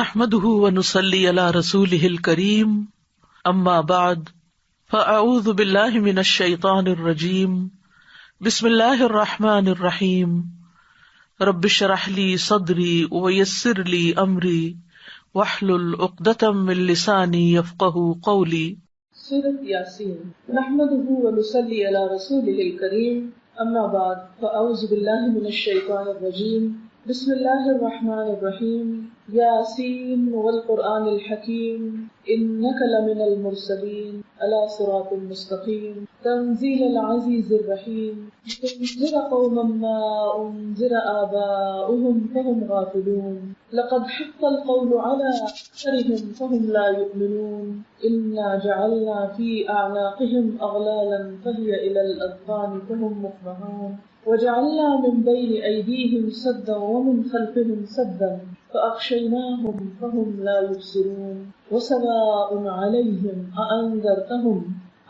نحمده ونصلي على رسوله الكريم اما بعد فاعوذ بالله من الشيطان الرجيم بسم الله الرحمن الرحيم رب اشرح لي صدري ويسر لي امري واحلل عقدة من لساني يفقهوا قولي۔ سورۃ یاسین نحمده ونصلي على رسوله الكريم اما بعد فاعوذ بالله من الشيطان الرجيم بسم اللہ الرحمن الرحیم یاسین والقرآن الحکیم انک لمن المرسلین علی صراط مستقیم تنزیل العزیز الرحیم لتنذر قوما ما انذر آباؤهم فهم غافلون لقد حق القول على أكثرهم فهم لا يؤمنون إنا جعلنا في أعناقهم أغلالا فهي إلى الأذقان فهم مقمحون وجعلنا من بين أيديهم سدا ومن خلفهم سدا فأغشيناهم فهم لا يبصرون وسواء عليهم أأنذرتهم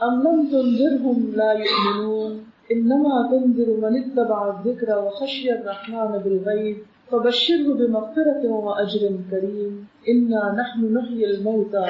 أم لم تنذرهم لا يؤمنون إنما تنذر من اتبع الذكر وخشي الرحمن بالغيب فبشره بمغفرة وأجر كريم إنا نحن نحيي الموتى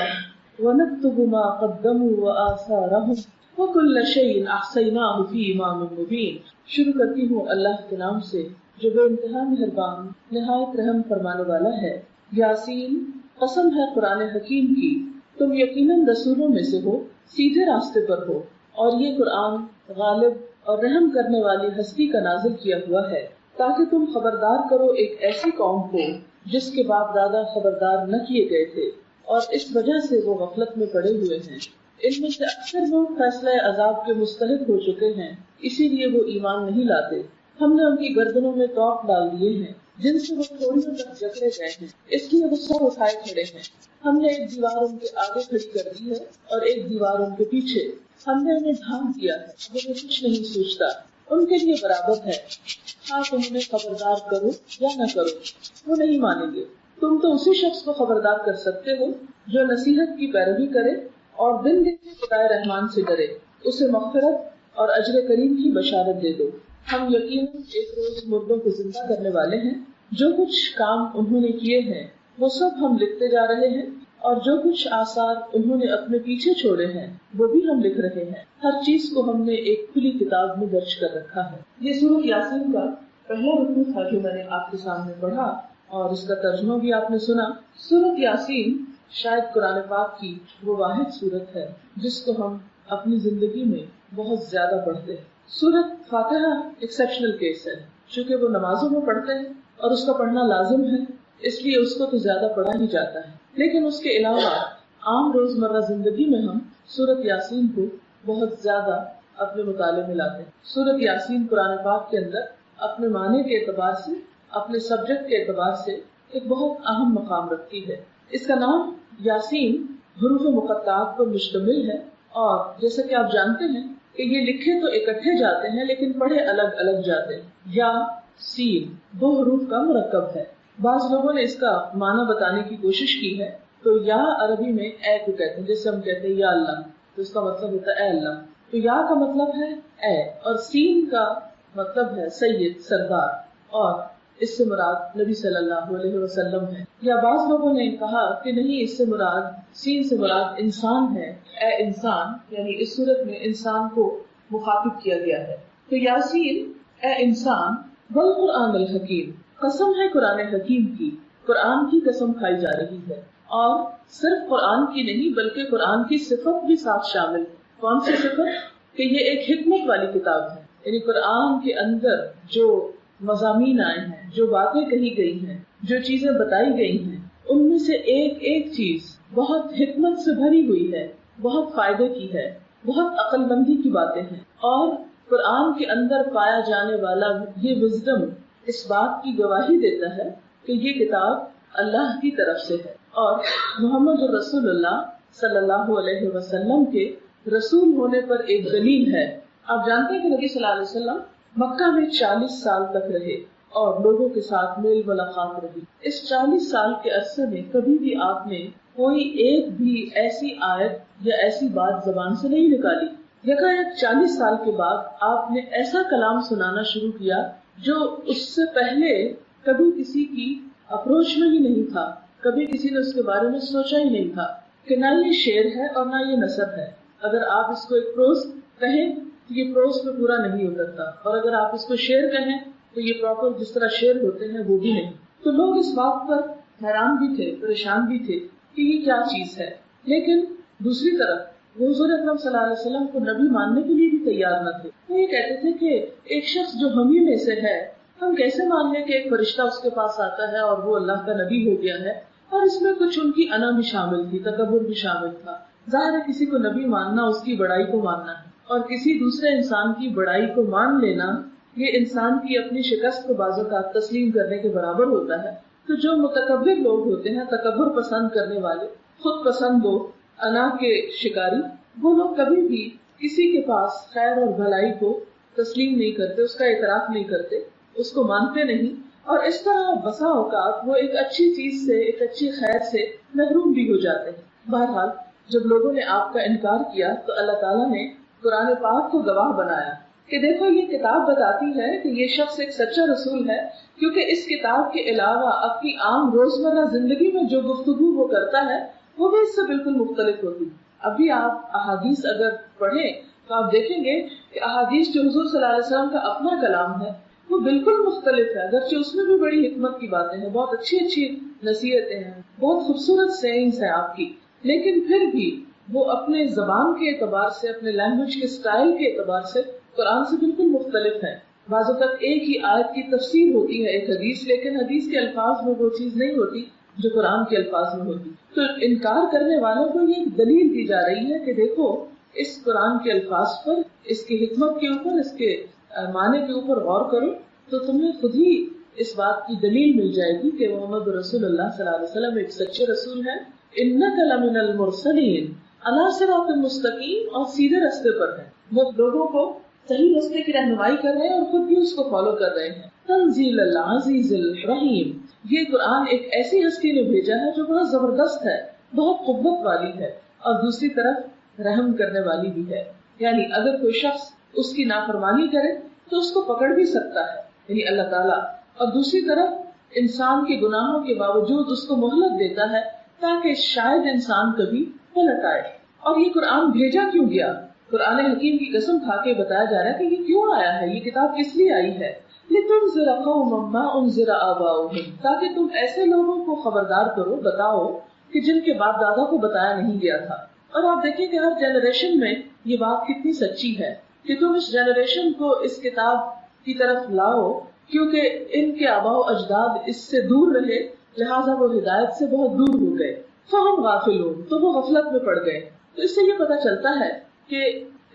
ونكتب ما قدموا وآثارهم وكل شيء أحصيناه في إمام مبين۔ شروع کرتی ہوں اللہ کے نام سے جو بے انتہا مہربان نہایت رحم فرمانے والا ہے۔ یاسین، قسم ہے قرآن حکیم کی، تم یقیناً رسولوں میں سے ہو، سیدھے راستے پر ہو، اور یہ قرآن غالب اور رحم کرنے والی ہستی کا نازل کیا ہوا ہے تاکہ تم خبردار کرو ایک ایسی قوم کو جس کے باپ دادا خبردار نہ کیے گئے تھے اور اس وجہ سے وہ غفلت میں پڑے ہوئے ہیں۔ ان میں سے اکثر لوگ فیصلہ عذاب کے مستحق ہو چکے ہیں، اسی لیے وہ ایمان نہیں لاتے۔ ہم نے ان کی گردنوں میں توق ڈال دیے ہیں جن سے وہ تھوڑیوں تک جکڑے گئے ہیں، اس لیے وہ سر اٹھائے کھڑے ہیں۔ ہم نے ایک دیوار ان کے آگے کھڑی کر دی ہے اور ایک دیوار ان کے پیچھے۔ ہم نے انہیں ڈھانپ دیا ہے، وہ کچھ نہیں سوچتا، ان کے لیے برابر ہے، ہاں تم انہیں خبردار کرو یا نہ کرو، وہ نہیں مانیں گے۔ تم تو اسی شخص کو خبردار کر سکتے ہو جو نصیحت کی پیروی کرے اور دن دن کے خدائے رحمان سے ڈرے، اسے مغفرت اور اجر کریم کی بشارت دے دو۔ ہم یقیناً ایک روز مردوں کو زندہ کرنے والے ہیں، جو کچھ کام انہوں نے کیے ہیں وہ سب ہم لکھتے جا رہے ہیں، اور جو کچھ آثار انہوں نے اپنے پیچھے چھوڑے ہیں وہ بھی ہم لکھ رہے ہیں۔ ہر چیز کو ہم نے ایک کھلی کتاب میں درج کر رکھا ہے۔ یہ سورۃ یاسین کا پہلا رکوع تھا جو میں نے آپ کے سامنے پڑھا، اور اس کا ترجمہ بھی آپ نے سنا۔ سورۃ یاسین شاید قرآن پاک کی وہ واحد سورت ہے جس کو ہم اپنی زندگی میں بہت زیادہ پڑھتے ہیں۔ سورۃ فاتحہ ایکسیپشنل کیس ہے، چونکہ وہ نمازوں میں پڑھتے ہیں اور اس کا پڑھنا لازم ہے، اس لیے اس کو تو زیادہ پڑھا ہی جاتا ہے، لیکن اس کے علاوہ عام روزمرہ زندگی میں ہم سورۃ یاسین کو بہت زیادہ اپنے مطالعے میں لاتے ہیں۔ سورۃ یاسین قرآن پاک کے اندر اپنے معنی کے اعتبار سے، اپنے سبجیکٹ کے اعتبار سے ایک بہت اہم مقام رکھتی ہے۔ اس کا نام یاسین حروف مقطعات پر مشتمل ہے، اور جیسا کہ آپ جانتے ہیں کہ یہ لکھے تو اکٹھے جاتے ہیں لیکن پڑھے الگ الگ جاتے ہیں۔ یا سین دو حروف کا مرکب ہے۔ بعض لوگوں نے اس کا معنی بتانے کی کوشش کی ہے، تو یا عربی میں اے کو کہتے ہیں، جیسے ہم کہتے ہیں یا اللہ، تو اس کا مطلب ہوتا ہے اے اللہ، تو یا کا مطلب ہے اے، اور سین کا مطلب ہے سید، سردار، اور اس سے مراد نبی صلی اللہ علیہ وسلم ہے۔ یا بعض لوگوں نے کہا کہ نہیں، اس سے مراد، سین سے مراد انسان ہے، اے انسان، یعنی اس صورت میں انسان کو مخاطب کیا گیا ہے۔ تو یاسین اے انسان، والقرآن الحکیم، قسم ہے قرآن حکیم کی، قرآن کی قسم کھائی جا رہی ہے، اور صرف قرآن کی نہیں بلکہ قرآن کی صفت بھی ساتھ شامل ہے۔ کون سی صفت؟ کہ یہ ایک حکمت والی کتاب ہے، یعنی قرآن کے اندر جو مضامین آئے ہیں، جو باتیں کہی گئی ہیں، جو چیزیں بتائی گئی ہیں، ان میں سے ایک ایک چیز بہت حکمت سے بھری ہوئی ہے، بہت فائدے کی ہے، بہت عقل مندی کی باتیں ہیں، اور قرآن کے اندر پایا جانے والا یہ وزڈم اس بات کی گواہی دیتا ہے کہ یہ کتاب اللہ کی طرف سے ہے، اور محمد رسول اللہ صلی اللہ علیہ وسلم کے رسول ہونے پر ایک دلیل ہے۔ آپ جانتے ہیں کہ نبی صلی اللہ علیہ وسلم مکہ میں 40 سال تک رہے اور لوگوں کے ساتھ میل ملاقات رہی۔ اس 40 سال کے عرصے میں کبھی بھی آپ نے کوئی ایک بھی ایسی آیت یا ایسی بات زبان سے نہیں نکالی۔ یکایک 40 سال کے بعد آپ نے ایسا کلام سنانا شروع کیا جو اس سے پہلے کبھی کسی کی اپروچ میں ہی نہیں تھا، کبھی کسی نے اس کے بارے میں سوچا ہی نہیں تھا کہ نہ یہ شعر ہے اور نہ یہ نثر ہے. اگر آپ اس کو ایک پروز کہیں تو یہ پروز پہ پورا نہیں اترتا، اور اگر آپ اس کو شعر کہیں تو یہ پراپر جس طرح شعر ہوتے ہیں وہ بھی نہیں. تو لوگ اس بات پر حیران بھی تھے، پریشان بھی تھے کہ یہ کیا چیز ہے. لیکن دوسری طرف وہ حضور اکرم صلی اللہ علیہ وسلم کو نبی ماننے کے لیے بھی تیار نہ تھے. وہ یہ کہتے تھے کہ ایک شخص جو ہم ہی میں سے ہے، ہم کیسے مان لیں کہ ایک فرشتہ اس کے پاس آتا ہے اور وہ اللہ کا نبی ہو گیا ہے. اور اس میں کچھ ان کی انا بھی شامل تھی، تکبر بھی شامل تھا. ظاہر ہے کسی کو نبی ماننا اس کی بڑائی کو ماننا ہے، اور کسی دوسرے انسان کی بڑائی کو مان لینا یہ انسان کی اپنی شکست کو بعض اوقات تسلیم کرنے کے برابر ہوتا ہے. تو جو متکبر لوگ ہوتے ہیں، تکبر پسند کرنے والے، خود پسند لوگ، انا کے شکاری، وہ لوگ کبھی بھی کسی کے پاس خیر اور بھلائی کو تسلیم نہیں کرتے، اس کا اعتراف نہیں کرتے، اس کو مانتے نہیں. اور اس طرح بسا اوقات وہ ایک اچھی چیز سے، ایک اچھی خیر سے محروم بھی ہو جاتے ہیں. بہرحال جب لوگوں نے آپ کا انکار کیا تو اللہ تعالیٰ نے قرآن پاک کو گواہ بنایا کہ دیکھو یہ کتاب بتاتی ہے کہ یہ شخص ایک سچا رسول ہے، کیونکہ اس کتاب کے علاوہ اپنی عام روزمرہ زندگی میں جو گفتگو وہ کرتا ہے وہ بھی اس سے بالکل مختلف ہوتی. ابھی آپ احادیث اگر پڑھیں تو آپ دیکھیں گے کہ احادیث جو حضور صلی اللہ علیہ وسلم کا اپنا کلام ہے وہ بالکل مختلف ہے. اگرچہ اس میں بھی بڑی حکمت کی باتیں ہیں، بہت اچھی اچھی نصیحتیں ہیں، بہت خوبصورت سینگز ہیں آپ کی، لیکن پھر بھی وہ اپنے زبان کے اعتبار سے، اپنے لینگویج کے سٹائل کے اعتبار سے قرآن سے بالکل مختلف ہے. بعض اوقات ایک ہی آیت کی تفسیر ہوتی ہے ایک حدیث، لیکن حدیث کے الفاظ میں وہ چیز نہیں ہوتی جو قرآن کے الفاظ میں ہوتی. تو انکار کرنے والوں کو یہ دلیل دی جا رہی ہے کہ دیکھو اس قرآن کے الفاظ پر، اس کی حکمت کے اوپر، اس کے معنی کے اوپر غور کرو تو تمہیں خود ہی اس بات کی دلیل مل جائے گی کہ محمد رسول اللہ صلی اللہ علیہ وسلم ایک سچے رسول ہے. انک لمن المرسلین علی صراط مستقیم، اور سیدھے راستے پر ہے. وہ لوگوں کو صحیح راستے کی رہنمائی کر رہے ہیں اور خود بھی اس کو فالو کر رہے ہیں. تنزیل العزیز الرحیم، یہ قرآن ایک ایسی ہستی نے بھیجا ہے جو بہت زبردست ہے، بہت قوت والی ہے، اور دوسری طرف رحم کرنے والی بھی ہے. یعنی اگر کوئی شخص اس کی نافرمانی کرے تو اس کو پکڑ بھی سکتا ہے، یعنی اللہ تعالیٰ، اور دوسری طرف انسان کے گناہوں کے باوجود اس کو مہلت دیتا ہے تاکہ شاید انسان کبھی پلٹ آئے. اور یہ قرآن بھیجا کیوں گیا؟ قرآن حکیم کی قسم کھا کے بتایا جا رہا ہے کہ یہ کیوں آیا ہے، یہ کتاب کس لیے آئی ہے. لِتُنذِرَ قَوْمًا مَّا أُنذِرَ آبَاؤُهُمْ، تاکہ تم ایسے لوگوں کو خبردار کرو، بتاؤ کہ جن کے باپ دادا کو بتایا نہیں گیا تھا. اور آپ دیکھیں کہ ہر جنریشن میں یہ بات کتنی سچی ہے کہ تم اس جنریشن کو اس کتاب کی طرف لاؤ، کیونکہ ان کے آباء و اجداد اس سے دور رہے، لہٰذا وہ ہدایت سے بہت دور ہو گئے. فَهُمْ غَافِلُونَ، تو وہ غفلت میں پڑ گئے. تو اس سے یہ پتہ چلتا ہے کہ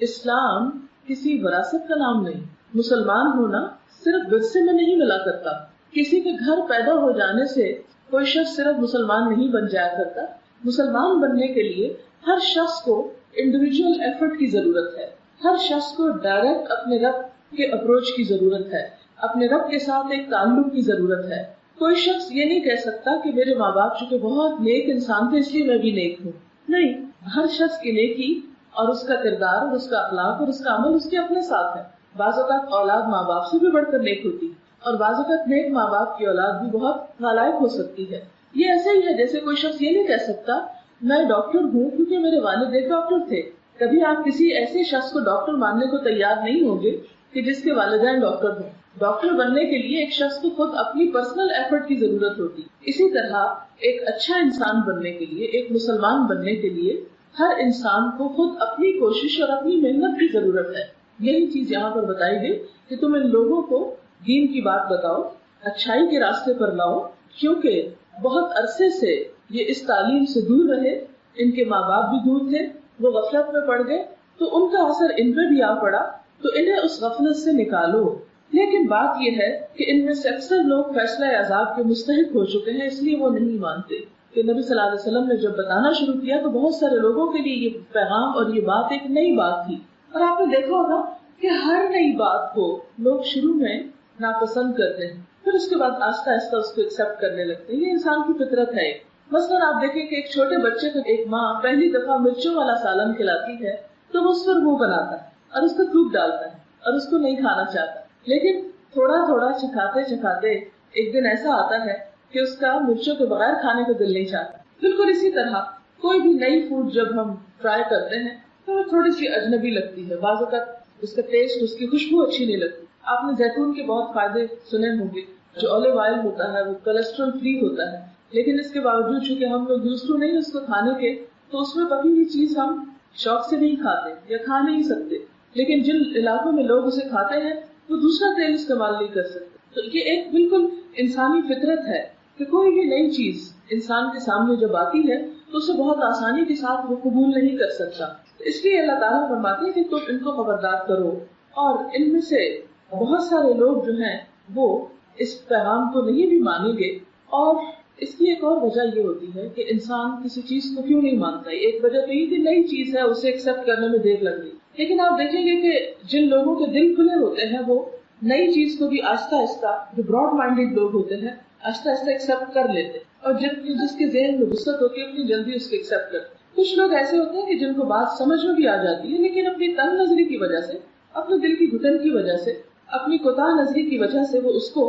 اسلام کسی وراثت کا نام نہیں. مسلمان ہونا صرف ورثے میں نہیں ملا کرتا. کسی کے گھر پیدا ہو جانے سے کوئی شخص صرف مسلمان نہیں بن جایا کرتا. مسلمان بننے کے لیے ہر شخص کو انڈیویجول ایفرٹ کی ضرورت ہے. ہر شخص کو ڈائریکٹ اپنے رب کے اپروچ کی ضرورت ہے، اپنے رب کے ساتھ ایک تعلق کی ضرورت ہے. کوئی شخص یہ نہیں کہہ سکتا کہ میرے ماں باپ چونکہ بہت نیک انسان تھے اس لیے میں بھی نیک ہوں. نہیں، ہر شخص کی نیکی اور اس کا کردار اور اس کا اخلاق اور اس کا عمل اس کے اپنے ساتھ ہے. بعض اوقات اولاد ماں باپ سے بھی بڑھ کر نیک ہوتی، اور بعض اوقات نیک ماں باپ کی اولاد بھی بہت نالائق ہو سکتی ہے. یہ ایسے ہی ہے جیسے کوئی شخص یہ نہیں کہہ سکتا میں ڈاکٹر ہوں کیونکہ میرے والد ایک ڈاکٹر تھے. کبھی آپ کسی ایسے شخص کو ڈاکٹر ماننے کو تیار نہیں ہوں گے کہ جس کے والدین ڈاکٹر ہوں. ڈاکٹر بننے کے لیے ایک شخص کو خود اپنی پرسنل ایفرٹ کی ضرورت ہوتی. اسی طرح ایک اچھا انسان بننے کے لیے، ایک مسلمان بننے کے لیے ہر انسان کو خود اپنی کوشش اور اپنی محنت کی ضرورت ہے. یہی چیز یہاں پر بتائی گئی کہ تم ان لوگوں کو دین کی بات بتاؤ، اچھائی کے راستے پر لاؤ، کیونکہ بہت عرصے سے یہ اس تعلیم سے دور رہے، ان کے ماں باپ بھی دور تھے، وہ غفلت میں پڑ گئے تو ان کا اثر ان پہ بھی آ پڑا، تو انہیں اس غفلت سے نکالو. لیکن بات یہ ہے کہ ان میں سے اکثر لوگ فیصلہ عذاب کے مستحق ہو چکے ہیں، اس لیے وہ نہیں مانتے. کہ نبی صلی اللہ علیہ وسلم نے جب بتانا شروع کیا تو بہت سارے لوگوں کے لیے یہ پیغام اور یہ بات ایک نئی بات تھی. اور آپ نے دیکھا ہوگا کہ ہر نئی بات کو لوگ شروع میں ناپسند کرتے ہیں، پھر اس کے بعد آہستہ آہستہ اس کو ایکسپٹ کرنے لگتے ہیں. یہ انسان کی فطرت ہے. مثلاً آپ دیکھیں کہ ایک چھوٹے بچے کو ایک ماں پہلی دفعہ مرچوں والا سالن کھلاتی ہے تو وہ اس پر منہ بناتا ہے اور اس کو تھوک ڈالتا ہے اور اس کو نہیں کھانا چاہتا. لیکن تھوڑا تھوڑا چکھاتے چکھاتے ایک دن ایسا آتا ہے کہ اس کا مرچوں کے بغیر کھانے کا دل نہیں چاہتا. بالکل اسی طرح کوئی بھی نئی فوڈ جب ہم ٹرائی کرتے ہیں تو وہ تھوڑی سی اجنبی لگتی ہے. بعض اوقات اس کا ٹیسٹ، اس کی خوشبو اچھی نہیں لگتی. آپ نے زیتون کے بہت فائدے سنے ہوں گے. جو اولیو آئل ہوتا ہے وہ کولیسٹرول فری ہوتا ہے، لیکن اس کے باوجود چونکہ ہم لوگ یوز ٹو نہیں اس کو کھانے کے، تو اس میں پکی ہوئی چیز ہم شوق سے نہیں کھاتے یا کھا نہیں سکتے. لیکن جن علاقوں میں لوگ اسے کھاتے ہیں وہ دوسرا تیل استعمال نہیں کر سکتے. تو یہ ایک بالکل انسانی فطرت ہے کہ کوئی بھی نئی چیز انسان کے سامنے جب آتی ہے تو اسے بہت آسانی کے ساتھ وہ قبول نہیں کر سکتا. اس لیے اللہ تعالیٰ فرماتے ہیں کہ تم ان کو خبردار کرو. اور ان میں سے بہت سارے لوگ جو ہیں وہ اس پیغام کو نہیں بھی مانیں گے. اور اس کی ایک اور وجہ یہ ہوتی ہے کہ انسان کسی چیز کو کیوں نہیں مانتا. ایک وجہ تو یہ کہ نئی چیز ہے، اسے ایکسپٹ کرنے میں دیر لگ گئی. لیکن آپ دیکھیں گے کہ جن لوگوں کے دل کھلے ہوتے ہیں وہ نئی چیز کو بھی آہستہ آہستہ، جو براڈ مائنڈیڈ لوگ ہوتے ہیں، آہستہ آہستہ ایکسپٹ کر لیتے. اور جس کے ذہن میں وسعت ہوتی ہے اتنی جلدی اس کو ایکسپٹ کرتے. کچھ لوگ ایسے ہوتے ہیں کہ جن کو بات سمجھ میں بھی آ جاتی ہے، لیکن اپنی تنگ نظری کی وجہ سے، اپنے دل کی گھٹن کی وجہ سے، اپنی کوتاہ نظری کی وجہ سے وہ اس کو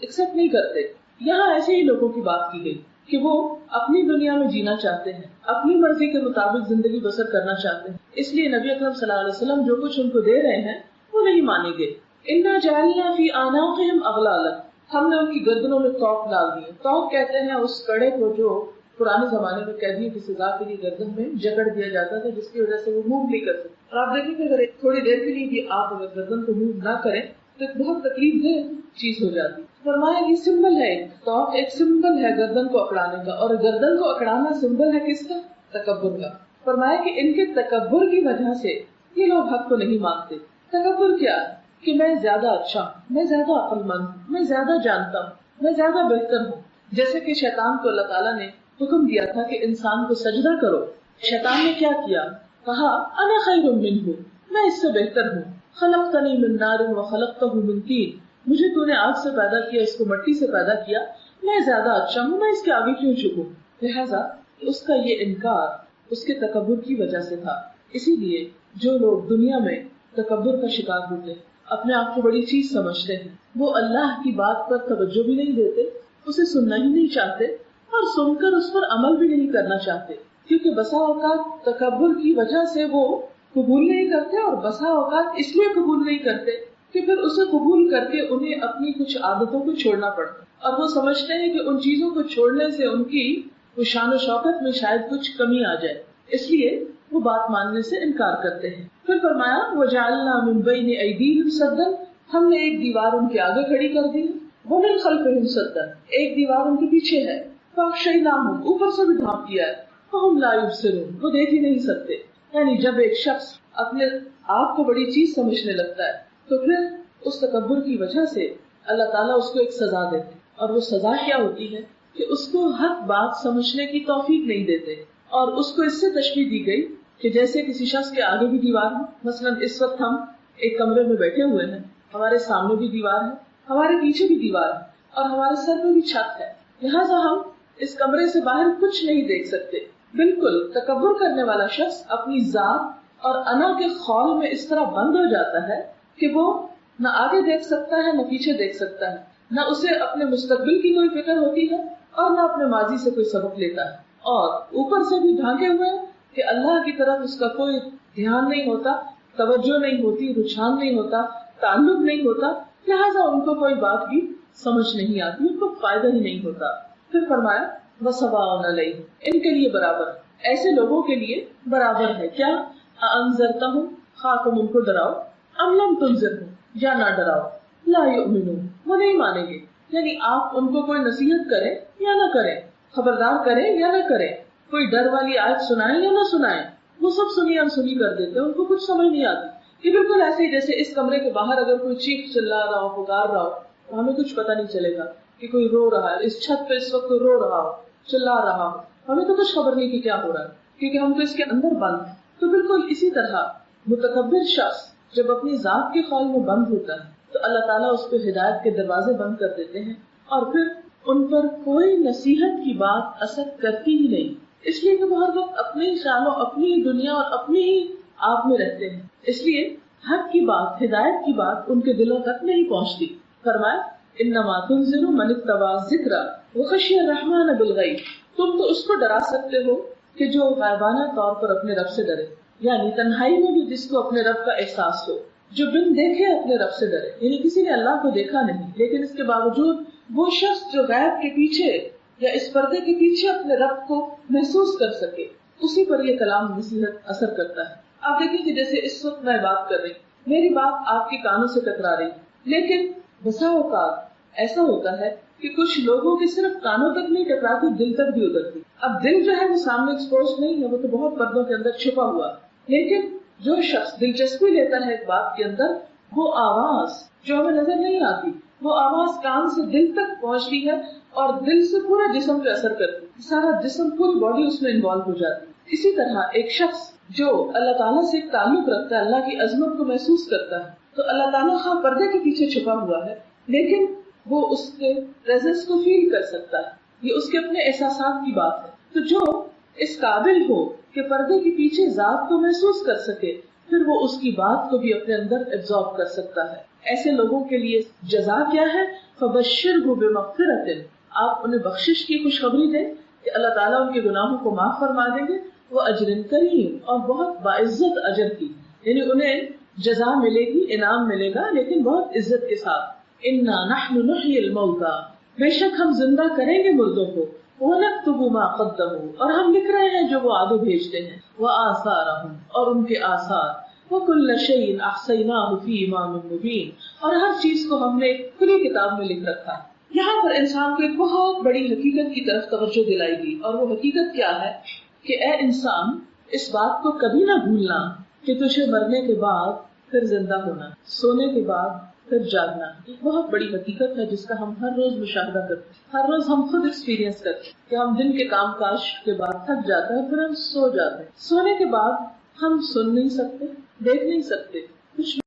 ایکسپٹ نہیں کرتے. یہاں ایسے ہی لوگوں کی بات کی گئی کہ وہ اپنی دنیا میں جینا چاہتے ہیں، اپنی مرضی کے مطابق زندگی بسر کرنا چاہتے ہیں. اس لیے نبی اکرم صلی اللہ علیہ وسلم جو کچھ ان کو دے رہے ہیں وہ نہیں مانیں گے. انا جعلنا فی اعناقہم اغلالا، ہم نے ان کی گردنوں میں توق ڈال دیے. توق کہتے ہیں اس کڑے کو جو پرانے زمانے میں قیدیوں کی سزا کے لیے گردن میں جکڑ دیا جاتا تھا، جس کی وجہ سے وہ موو نہیں کر سکتے. اور آپ دیکھیں کہ اگر تھوڑی دیر کے لیے بھی آپ اگر گردن کو موو نہ کریں تو ایک بہت تکلیف دہ چیز ہو جاتی. فرمایا یہ سمبل ہے، توق ایک سمبل ہے گردن کو اکڑانے کا. اور گردن کو اکڑانا سمبل ہے کس کا؟ تکبر کا. فرمایا کہ ان کے تکبر کی وجہ سے یہ لوگ حق کو نہیں مانتے. تکبر کیا ہے؟ کہ میں زیادہ اچھا ہوں، میں زیادہ عقل مند ہوں، میں زیادہ جانتا ہوں، میں زیادہ بہتر ہوں. جیسے کہ شیطان کو اللہ تعالیٰ نے حکم دیا تھا کہ انسان کو سجدہ کرو. شیطان نے کیا کیا؟ کہا انا خیر منہ، میں اس سے بہتر ہوں. خلقتنی من نار وخلقتہ من طین، مجھے تو نے آگ سے پیدا کیا، اس کو مٹی سے پیدا کیا، میں زیادہ اچھا ہوں، میں اس کے آگے کیوں جھکوں. لہٰذا اس کا یہ انکار اس کے تکبر کی وجہ سے تھا. اسی لیے جو لوگ دنیا میں تکبر کا شکار ہوتے ہیں، اپنے آپ کو بڑی چیز سمجھتے ہیں، وہ اللہ کی بات پر توجہ بھی نہیں دیتے، اسے سننا ہی نہیں چاہتے، اور سن کر اس پر عمل بھی نہیں کرنا چاہتے. کیونکہ بسا اوقات تکبر کی وجہ سے وہ قبول نہیں کرتے، اور بسا اوقات اس لیے قبول نہیں کرتے کہ پھر اسے قبول کر کے انہیں اپنی کچھ عادتوں کو چھوڑنا پڑتا. اور وہ سمجھتے ہیں کہ ان چیزوں کو چھوڑنے سے ان کی وہ شان و شوکت میں شاید کچھ کمی آ جائے، اس لیے وہ بات ماننے سے انکار کرتے ہیں. پھر فرمایا وَجَعَلْنَا مِن بَيْنِ أَيْدِيهِمْ سَدًّا، ہم نے ایک دیوار ان کے آگے کھڑی کر دی. وَمِن خَلْفِهِمْ سَدًّا، ایک دیوار ان کے پیچھے ہے. فَأَغْشَيْنَاهُمْ، اوپر سے بھی ڈھانپ دیا ہے. فَهُمْ لَا يُبْصِرُونَ، وہ دیکھ ہی نہیں سکتے. یعنی جب ایک شخص اپنے آپ کو بڑی چیز سمجھنے لگتا ہے تو پھر اس تکبر کی وجہ سے اللہ تعالیٰ اس کو ایک سزا دیتے. اور وہ سزا کیا ہوتی ہے کہ اس کو حق بات سمجھنے کی توفیق نہیں دیتے. اور اس کو اس سے تشبیہ دی گئی کہ جیسے کسی شخص کے آگے بھی دیوار ہے. مثلا اس وقت ہم ایک کمرے میں بیٹھے ہوئے ہیں، ہمارے سامنے بھی دیوار ہے، ہمارے پیچھے بھی دیوار ہے، اور ہمارے سر میں بھی چھت ہے. لہٰذا ہم اس کمرے سے باہر کچھ نہیں دیکھ سکتے. بالکل تکبر کرنے والا شخص اپنی ذات اور انا کے خول میں اس طرح بند ہو جاتا ہے کہ وہ نہ آگے دیکھ سکتا ہے، نہ پیچھے دیکھ سکتا ہے، نہ اسے اپنے مستقبل کی کوئی فکر ہوتی ہے اور نہ اپنے ماضی سے کوئی سبق لیتا ہے. اور اوپر سے بھی ڈھانکے ہوئے کہ اللہ کی طرف اس کا کوئی دھیان نہیں ہوتا، توجہ نہیں ہوتی، رجحان نہیں ہوتا، تعلق نہیں ہوتا. لہٰذا ان کو کوئی بات بھی سمجھ نہیں آتی، ان کو فائدہ ہی نہیں ہوتا. پھر فرمایا وَسَوَاءٌ عَلَيْهِمْ، ان کے لیے برابر ہے، ایسے لوگوں کے لیے برابر ہے. کیا؟ أَأَنذَرْتَهُمْ، خواہ تم ان کو ڈراؤ، أَمْ لَمْ تُنذِرْهُمْ، یا نہ ڈراؤ، لَا يُؤْمِنُونَ، وہ نہیں مانیں گے. یعنی آپ ان کو کوئی نصیحت کریں یا نہ کریں، خبردار کریں یا نہ کریں، کوئی ڈر والی آیت سنائیں یا نہ سنائیں، وہ سب سنی انسنی کر دیتے ہیں، ان کو کچھ سمجھ نہیں آتی. یہ بالکل ایسے ہی جیسے اس کمرے کے باہر اگر کوئی چیخ چلا رہا ہو، پکار رہا ہو، تو ہمیں کچھ پتہ نہیں چلے گا کہ کوئی رو رہا ہے. اس چھت پہ اس وقت کوئی رو رہا ہو، چلا رہا ہو، ہمیں تو کچھ خبر نہیں کہ کیا ہو رہا ہے، کیونکہ ہم تو اس کے اندر بند ہیں. تو بالکل اسی طرح متکبر شخص جب اپنی ذات کے خول میں بند ہوتا ہے تو اللہ تعالیٰ اس پہ ہدایت کے دروازے بند کر دیتے ہیں، اور پھر ان پر کوئی نصیحت کی بات اثر کرتی ہی نہیں. اس لیے کہ وہ ہر وقت اپنے شان و اپنی دنیا اور اپنی ہی آپ میں رہتے ہیں. اس لیے حق کی بات، ہدایت کی بات ان کے دلوں تک نہیں پہنچتی. فرمایا انما تنذر من اتبع الذکر، وخشی الرحمن بالغیب، تم تو اس کو ڈرا سکتے ہو کہ جو غائبانہ طور پر اپنے رب سے ڈرے، یعنی تنہائی میں بھی جس کو اپنے رب کا احساس ہو، جو بن دیکھے اپنے رب سے ڈرے، یعنی کسی نے اللہ کو دیکھا نہیں لیکن اس کے باوجود وہ شخص جو غیب کے پیچھے یا اس پردے کے پیچھے اپنے رب کو محسوس کر سکے، اسی پر یہ کلام نصیحت اثر کرتا ہے۔ آپ دیکھیں کہ جیسے اس وقت میں بات کر رہی، میری بات آپ کے کانوں سے ٹکرا رہی، لیکن بسا اوقات ایسا ہوتا ہے کہ کچھ لوگوں کے صرف کانوں تک نہیں ٹکراتی، دل تک بھی اترتی۔ اب دل جو ہے وہ سامنے ایکسپوز نہیں ہے، وہ تو بہت پردوں کے اندر چھپا ہوا، لیکن جو شخص دلچسپی لیتا ہے ایک بات کے اندر، وہ آواز جو ہمیں نظر نہیں آتی، وہ آواز کان سے دل تک پہنچتی ہے اور دل سے پورا جسم پہ اثر کرتی ہے، سارا جسم پوری باڈی اس میں انوالو ہو جاتی ہے۔ اسی طرح ایک شخص جو اللہ تعالیٰ سے ایک تعلق رکھتا ہے، اللہ کی عظمت کو محسوس کرتا ہے، تو اللہ تعالیٰ خواہ پردے کے پیچھے چھپا ہوا ہے لیکن وہ اس کے پریزنس کو فیل کر سکتا ہے، یہ اس کے اپنے احساسات کی بات ہے۔ تو جو اس قابل ہو کہ پردے کے پیچھے ذات کو محسوس کر سکے، پھر وہ اس کی بات کو بھی اپنے اندر ایبزارب کر سکتا ہے۔ ایسے لوگوں کے لیے جزا کیا ہے؟ فَبَشِّرْهُ بِمَغْفِرَةٍ، آپ انہیں بخشش کی خوشخبری دیں کہ اللہ تعالیٰ ان کے گناہوں کو معاف فرما دیں گے، وہ اجر کریم، اور بہت باعزت اجر کی، یعنی انہیں جزا ملے گی، انعام ملے گا لیکن بہت عزت کے ساتھ۔ اِنَّا نَحْنُ نُحْيِي الْمَوْتَى، بے شک ہم زندہ کریں گے مردوں کو، وَنَكْتُبُ مَا قَدَّمُوا، اور ہم لکھ رہے ہیں جو وہ آگے بھیجتے ہیں، وَآثَارَهُمْ، اور ان کے آثار، وَكُلَّ شَيْءٍ أَحْصَيْنَاهُ فِي إِمَامٍ مُبِينٍ، اور ہر چیز کو ہم نے ایک کھلی کتاب میں لکھ رکھا ہے۔ یہاں پر انسان کو ایک بہت بڑی حقیقت کی طرف توجہ دلائی گئی، اور وہ حقیقت کیا ہے کہ اے انسان، اس بات کو کبھی نہ بھولنا کہ تجھے مرنے کے بعد پھر زندہ ہونا، سونے کے بعد پھر جاگنا، ایک بہت بڑی حقیقت ہے جس کا ہم ہر روز مشاہدہ کرتے ہیں، ہر روز ہم خود ایکسپیرینس کرتے ہیں کہ ہم دن کے کام کاج کے بعد تھک جاتے ہیں، پھر ہم سو جاتے ہیں۔ سونے کے بعد ہم سن نہیں سکتے، دیکھ نہیں سکتے، کچھ